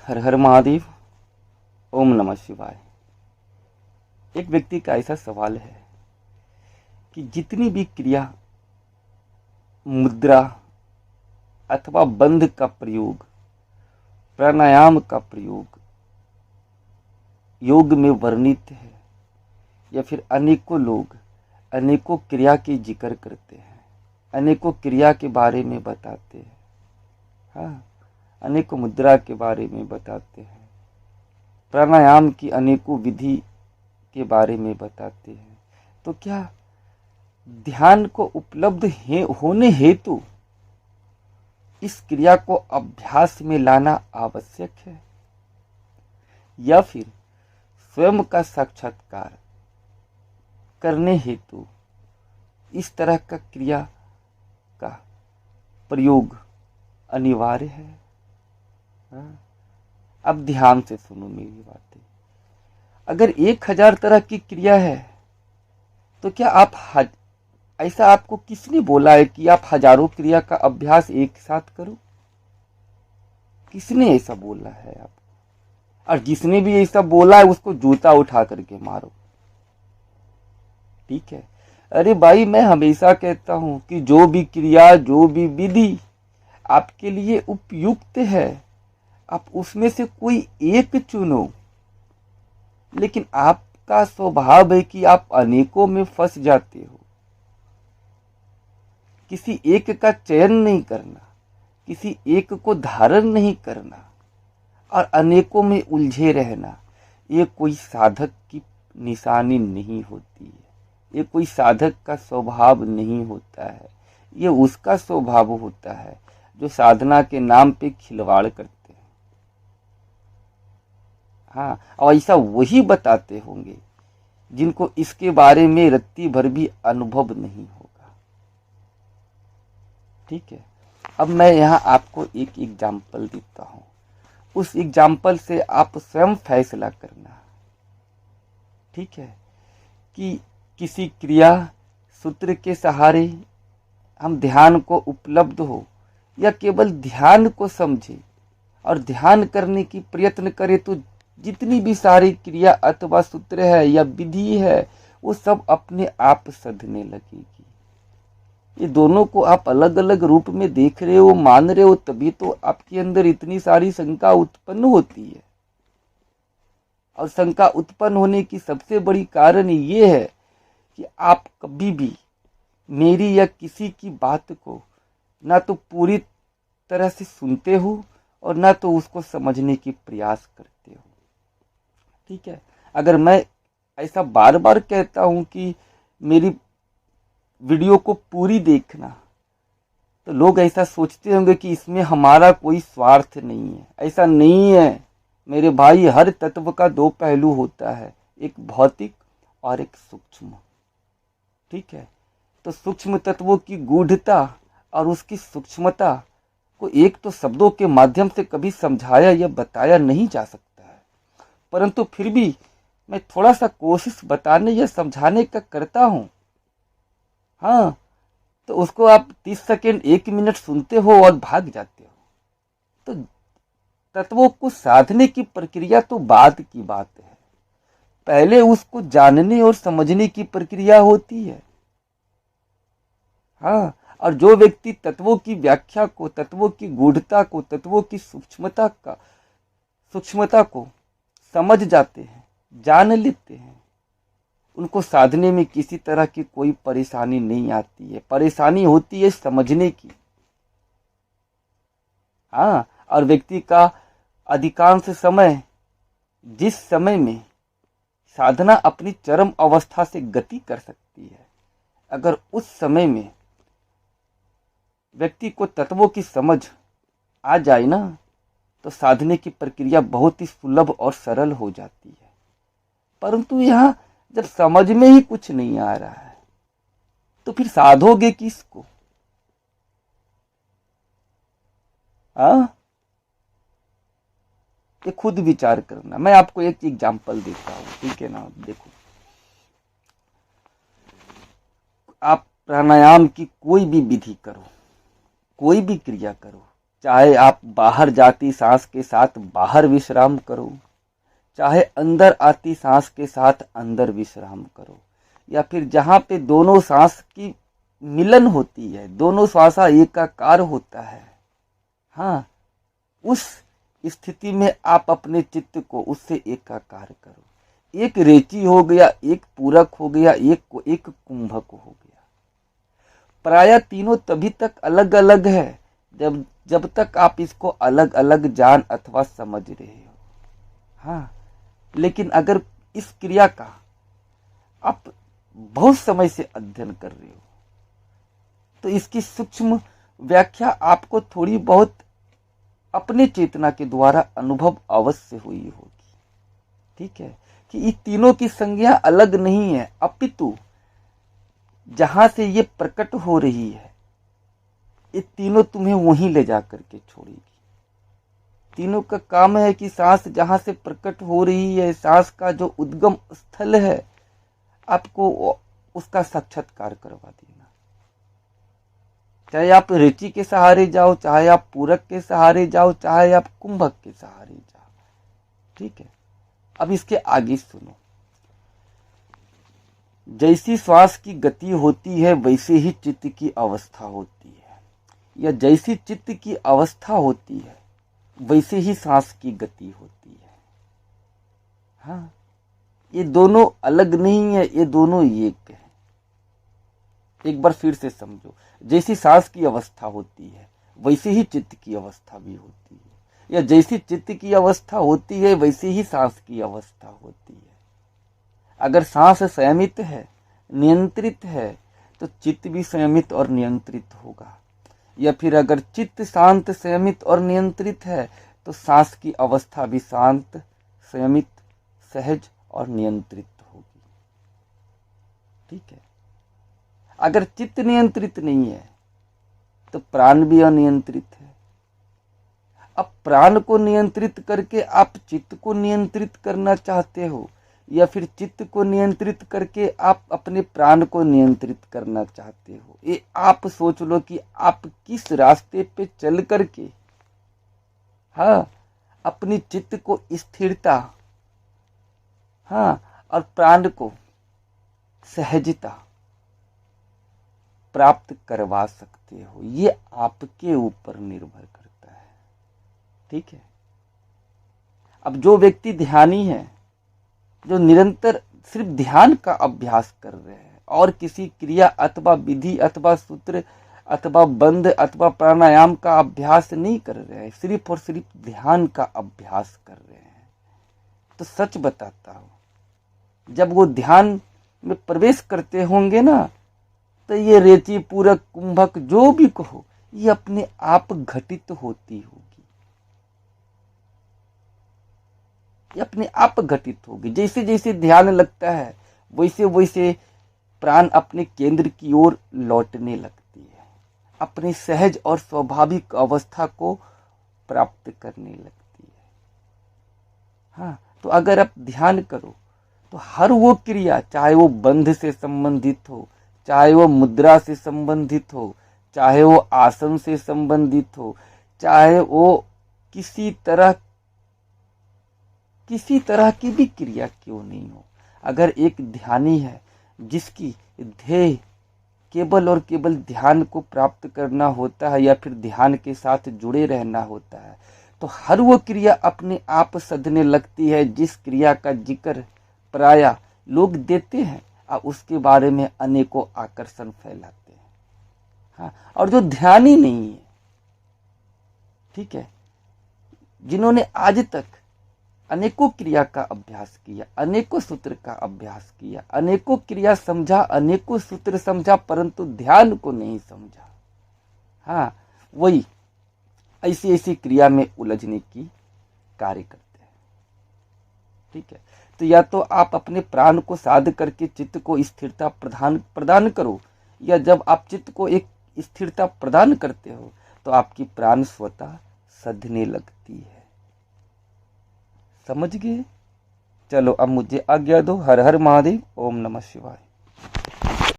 हर हर महादेव। ओम नमः शिवाय। एक व्यक्ति का ऐसा सवाल है कि जितनी भी क्रिया, मुद्रा अथवा बंध का प्रयोग, प्राणायाम का प्रयोग योग में वर्णित है, या फिर अनेकों लोग अनेकों क्रिया की जिक्र करते हैं, अनेकों क्रिया के बारे में बताते हैं, हाँ, अनेकों मुद्रा के बारे में बताते हैं, प्राणायाम की अनेकों विधि के बारे में बताते हैं, तो क्या ध्यान को उपलब्ध होने हेतु इस क्रिया को अभ्यास में लाना आवश्यक है, या फिर स्वयं का साक्षात्कार करने हेतु इस तरह का क्रिया का प्रयोग अनिवार्य है? अब ध्यान से सुनो मेरी बातें। अगर 1000 तरह की क्रिया है तो क्या ऐसा आपको किसने बोला है कि आप हजारों क्रिया का अभ्यास एक साथ करो? किसने ऐसा बोला है आपको? और जिसने भी ऐसा बोला है उसको जूता उठा करके मारो। ठीक है? अरे भाई, मैं हमेशा कहता हूं कि जो भी क्रिया, जो भी विधि आपके लिए उपयुक्त है, आप उसमें से कोई एक चुनो। लेकिन आपका स्वभाव है कि आप अनेकों में फंस जाते हो। किसी एक का चयन नहीं करना, किसी एक को धारण नहीं करना और अनेकों में उलझे रहना, ये कोई साधक की निशानी नहीं होती है। ये कोई साधक का स्वभाव नहीं होता है। ये उसका स्वभाव होता है जो साधना के नाम पे खिलवाड़ करते हैं। हाँ, और ऐसा वही बताते होंगे जिनको इसके बारे में रत्ती भर भी अनुभव नहीं होगा। ठीक है? अब मैं यहाँ आपको एक एग्जाम्पल देता हूँ। उस एग्जाम्पल से आप स्वयं फैसला करना। ठीक है? कि किसी क्रिया सूत्र के सहारे हम ध्यान को उपलब्ध हो, या केवल ध्यान को समझे और ध्यान करने की प्रयत्न करे तो जितनी भी सारी क्रिया अथवा सूत्र है या विधि है वो सब अपने आप सधने लगेगी। ये दोनों को आप अलग अलग रूप में देख रहे हो, मान रहे हो, तभी तो आपके अंदर इतनी सारी शंका उत्पन्न होती है। और शंका उत्पन्न होने की सबसे बड़ी कारण ये है कि आप कभी भी मेरी या किसी की बात को ना तो पूरी तरह से सुनते हो और ना तो उसको समझने की प्रयास करते हो। ठीक है? अगर मैं ऐसा बार बार कहता हूं कि मेरी वीडियो को पूरी देखना, तो लोग ऐसा सोचते होंगे कि इसमें हमारा कोई स्वार्थ नहीं है। ऐसा नहीं है मेरे भाई। हर तत्व का दो पहलू होता है, एक भौतिक और एक सूक्ष्म। ठीक है? तो सूक्ष्म तत्वों की गूढ़ता और उसकी सूक्ष्मता को एक तो शब्दों के माध्यम से कभी समझाया या बताया नहीं जा सकता है, परंतु फिर भी मैं थोड़ा सा कोशिश बताने या समझाने का करता हूं। हाँ, तो उसको आप 30 सेकेंड 1 मिनट सुनते हो और भाग जाते हो। तो तत्वों को साधने की प्रक्रिया तो बाद की बात है, पहले उसको जानने और समझने की प्रक्रिया होती है। हाँ, और जो व्यक्ति तत्वों की व्याख्या को, तत्वों की गूढ़ता को, तत्वों की सूक्ष्मता को समझ जाते हैं, जान लेते हैं, उनको साधने में किसी तरह की कोई परेशानी नहीं आती है। परेशानी होती है समझने की। हाँ, और व्यक्ति का अधिकांश समय, जिस समय में साधना अपनी चरम अवस्था से गति कर सकती है, अगर उस समय में व्यक्ति को तत्वों की समझ आ जाए ना, तो साधने की प्रक्रिया बहुत ही सुलभ और सरल हो जाती है। परंतु यहाँ जब समझ में ही कुछ नहीं आ रहा है तो फिर साधोगे किसको? ये खुद विचार करना। मैं आपको एक एग्जाम्पल देता हूँ। ठीक है ना? देखो, आप प्राणायाम की कोई भी विधि करो, कोई भी क्रिया करो, चाहे आप बाहर जाती सांस के साथ बाहर विश्राम करो, चाहे अंदर आती सांस के साथ अंदर विश्राम करो, या फिर जहाँ पे दोनों सांस की मिलन होती है, दोनों श्वासा एकाकार होता है, हाँ, उस स्थिति में आप अपने चित्त को उससे एकाकार करो। एक रेची हो गया, एक पूरक हो गया, एक कुंभक हो गया। प्रायः तीनों तभी तक अलग अलग है जब तक आप इसको अलग अलग जान अथवा समझ रहे हो, हाँ। लेकिन अगर इस क्रिया का आप बहुत समय से अध्ययन कर रहे हो तो इसकी सूक्ष्म व्याख्या आपको थोड़ी बहुत अपने चेतना के द्वारा अनुभव अवश्य हुई होगी, ठीक है, कि ये तीनों की संज्ञा अलग नहीं है, अपितु जहां से ये प्रकट हो रही है ये तीनों तुम्हें वहीं ले जा करके छोड़ेगी। तीनों का काम है कि सांस जहां से प्रकट हो रही है, सांस का जो उद्गम स्थल है, आपको उसका साक्षात्कार करवा देना। चाहे आप ऋचि के सहारे जाओ, चाहे आप पूरक के सहारे जाओ, चाहे आप कुंभक के सहारे जाओ, ठीक है। अब इसके आगे सुनो। जैसी श्वास की गति होती है वैसे ही चित्त की अवस्था होती है, या जैसी चित्त की अवस्था होती है वैसे ही सांस की गति होती है, हाँ। ये दोनों अलग नहीं है, ये दोनों एक है। एक बार फिर से समझो, जैसी सांस की अवस्था होती है वैसे ही चित्त की अवस्था भी होती है, या जैसी चित्त की अवस्था होती है वैसे ही सांस की अवस्था होती है। अगर सांस संयमित है, नियंत्रित है, तो चित्त भी संयमित और नियंत्रित होगा, या फिर अगर चित्त शांत, संयमित और नियंत्रित है तो सांस की अवस्था भी शांत, संयमित, सहज और नियंत्रित होगी, ठीक है। अगर चित्त नियंत्रित नहीं है तो प्राण भी अनियंत्रित है। अब प्राण को नियंत्रित करके आप चित्त को नियंत्रित करना चाहते हो, या फिर चित्त को नियंत्रित करके आप अपने प्राण को नियंत्रित करना चाहते हो, ये आप सोच लो कि आप किस रास्ते पे चल करके, हाँ, अपनी चित्त को स्थिरता, हाँ, और प्राण को सहजता प्राप्त करवा सकते हो, ये आपके ऊपर निर्भर करता है, ठीक है। अब जो व्यक्ति ध्यानी है, जो निरंतर सिर्फ ध्यान का अभ्यास कर रहे हैं और किसी क्रिया अथवा विधि अथवा सूत्र अथवा बंध अथवा प्राणायाम का अभ्यास नहीं कर रहे हैं, सिर्फ और सिर्फ ध्यान का अभ्यास कर रहे हैं, तो सच बताता हूं, जब वो ध्यान में प्रवेश करते होंगे ना, तो ये रेची, पूरक, कुंभक जो भी कहो, ये अपने आप घटित होती होगी, ये अपने आप घटित होगी। जैसे जैसे ध्यान लगता है वैसे वैसे प्राण अपने केंद्र की ओर लौटने लगती है, अपनी सहज और स्वाभाविक अवस्था को प्राप्त करने लगती है, हाँ। तो अगर आप ध्यान करो तो हर वो क्रिया, चाहे वो बंध से संबंधित हो, चाहे वो मुद्रा से संबंधित हो, चाहे वो आसन से संबंधित हो, चाहे वो किसी तरह की भी क्रिया क्यों नहीं हो, अगर एक ध्यानी है जिसकी ध्येय केवल और केवल ध्यान को प्राप्त करना होता है या फिर ध्यान के साथ जुड़े रहना होता है, तो हर वो क्रिया अपने आप सधने लगती है। जिस क्रिया का जिक्र प्रायः लोग देते हैं और उसके बारे में अनेकों आकर्षण फैलाते हैं, हाँ। और जो ध्यानी नहीं है, ठीक है, जिन्होंने आज तक अनेकों क्रिया का अभ्यास किया, अनेकों सूत्र का अभ्यास किया, अनेकों क्रिया समझा, अनेकों सूत्र समझा, परंतु ध्यान को नहीं समझा, हाँ, वही ऐसी ऐसी क्रिया में उलझने की कार्य करते हैं, ठीक है। तो या तो आप अपने प्राण को साध करके चित्त को स्थिरता प्रदान करो, या जब आप चित्त को एक स्थिरता प्रदान करते हो तो आपकी प्राण स्वतः सधने लगती है। समझ गए? चलो अब मुझे आज्ञा दो। हर हर महादेव। ओम नमः शिवाय।